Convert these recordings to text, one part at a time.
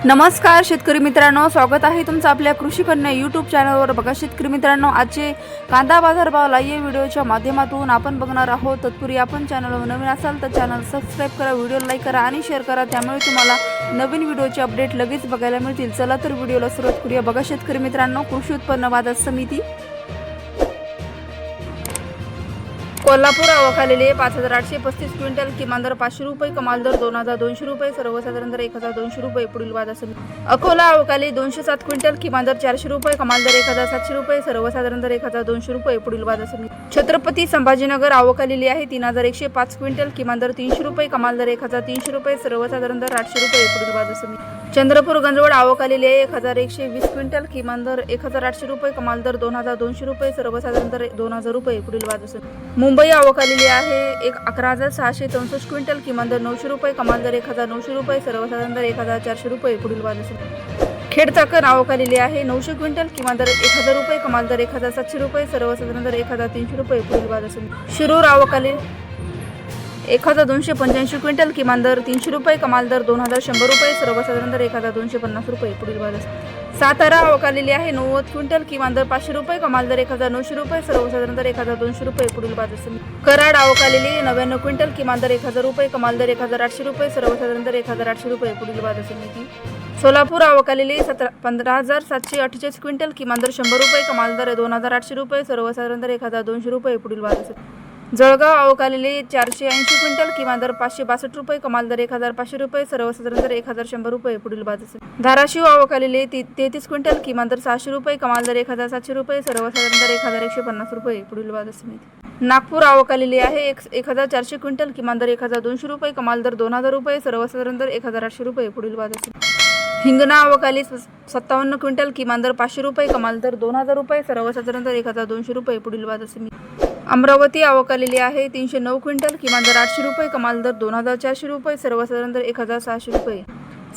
नमस्कार शेतकरी मित्रांनो, स्वागत आहे तुमचं आपल्या कृषी कन्या यूट्यूब चॅनलवर। बघा शेतकरी मित्रांनो, आजचे कांदा बाजार भाव लाईव्ह व्हिडिओच्या माध्यमातून आपण बघणार आहोत। तत्पूर्वी आपण चॅनलवर नवीन असाल तर चॅनल सबस्क्राइब करा, व्हिडिओ लाईक करा आणि शेअर करा, त्यामुळे तुम्हाला नवीन व्हिडिओचे अपडेट लगेच बघायला मिळतील। चला तर व्हिडिओला सुरुवात करूया। बघा शेतकरी मित्रांनो, कृषी उत्पन्न बाजार समिती कोल्हापूर आवकालेले 5835 क्विंटल, किमान दर 500 रुपये, कमाल दर 2200 रुपये, सर्वसाधारण दर 1200 रुपये। पुढील बाजार समिती अकोला आवकाले 207 क्विंटल, किमान दर 400 रुपये, कमाल दर 1700 रुपये, सर्वसाधारण दर 1200 रुपये। पुढील बाजार समिती छत्रपती संभाजीनगर आवकालेली आहे 3105 क्विंटल, किमान दर 300 रुपये, कमाल दर 1300 रुपये, सर्वसाधारण दर 800 रुपये। पुढील बाजार समिती चंद्रपूर गंजवड आवकालेली आहे 1120 क्विंटल, किमान दर 1800 रुपये, कमाल दर 2200 रुपये, सर्वसाधारण दर 2000 रुपये। पुढील बाजार समिती मुंबई आवकालेली आहे 11664 क्विंटल, किमान दर 900 रुपये, कमाल दर 1900 रुपये, सर्वसाधारण दर 1400 रुपये। पुढील बाजार समिती खेड चाकण आवकालेली आहे 900 क्विंटल, किमान दर 1000 रुपये, कमाल दर 1700 रुपये, सर्वसाधारण दर 1300 रुपये। पुढील बाजार समिती शिरूर आवकाले 1285 क्विंटल, किमान दर 300 रुपये, कमाल दर 2100 रुपये, सर्वसाधारण दर 1250 रुपये। पुढील बाजार समिती सातारा आवकालेली आहे 90 क्विंटल, किमान दर 500 रुपये, कमाल दर 1900 रुपये, सर्वसाधारण दर 1200 रुपये। पुढील बाजार समिती कराड आवकालेली 99 क्विंटल, किमान दर 1000 रुपये, कमाल दर 1800 रुपये, सर्वसाधारण दर 1800 रुपये। पुढील बाजार समिती सोलापूर आवकालेली 15748 क्विंटल, किमान दर 100 रुपये, कमाल दर 2800 रुपये, सर्वसाधारण दर 1200 रुपये। पुढील बाजार समिती जळगाव आवकालेली 480 क्विंटल, किमान दर 562 रुपये, कमाल दर 1500 रुपये, सर्वसाधारण दर 1100 रुपये। पुढील बाजार समिती धाराशिव आवकालेली 33 क्विंटल, किमान दर 600 रुपये, कमाल दर 1700 रुपये, सर्वसाधारण दर 1150 रुपये। पुढील बाजार समिती नागपूर आवकालेली आहे 1400 क्विंटल, किमान दर 1200 रुपये, कमाल दर 2000 रुपये, सर्वसाधारण दर 1800 रुपये। पुढील बाजार समिती हिंगणा आवकाली 57 क्विंटल, किमान दर 500 रुपये, कमाल दर 2000 रुपये, सर्वसाधारण दर 1200 रुपये। पुढील बाजार समिती अमरावती आवकालेली आहे 309 क्विंटल, किमान दर 800 रुपये, कमाल दर 2400 रुपये, सर्वसाधारण दर 1600 रुपये।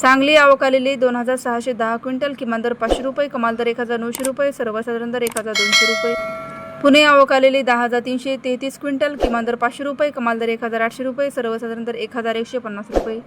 सांगली आवकालेली 2610 क्विंटल, किमान दर 500 रुपये, कमाल दर 1900 रुपये, सर्वसाधारण दर 1200 रुपये। पुणे आवकालेली 10333 क्विंटल, किमान दर 500 रुपये, कमाल दर 1800 रुपये, सर्वसाधारण दर 1150 रुपये।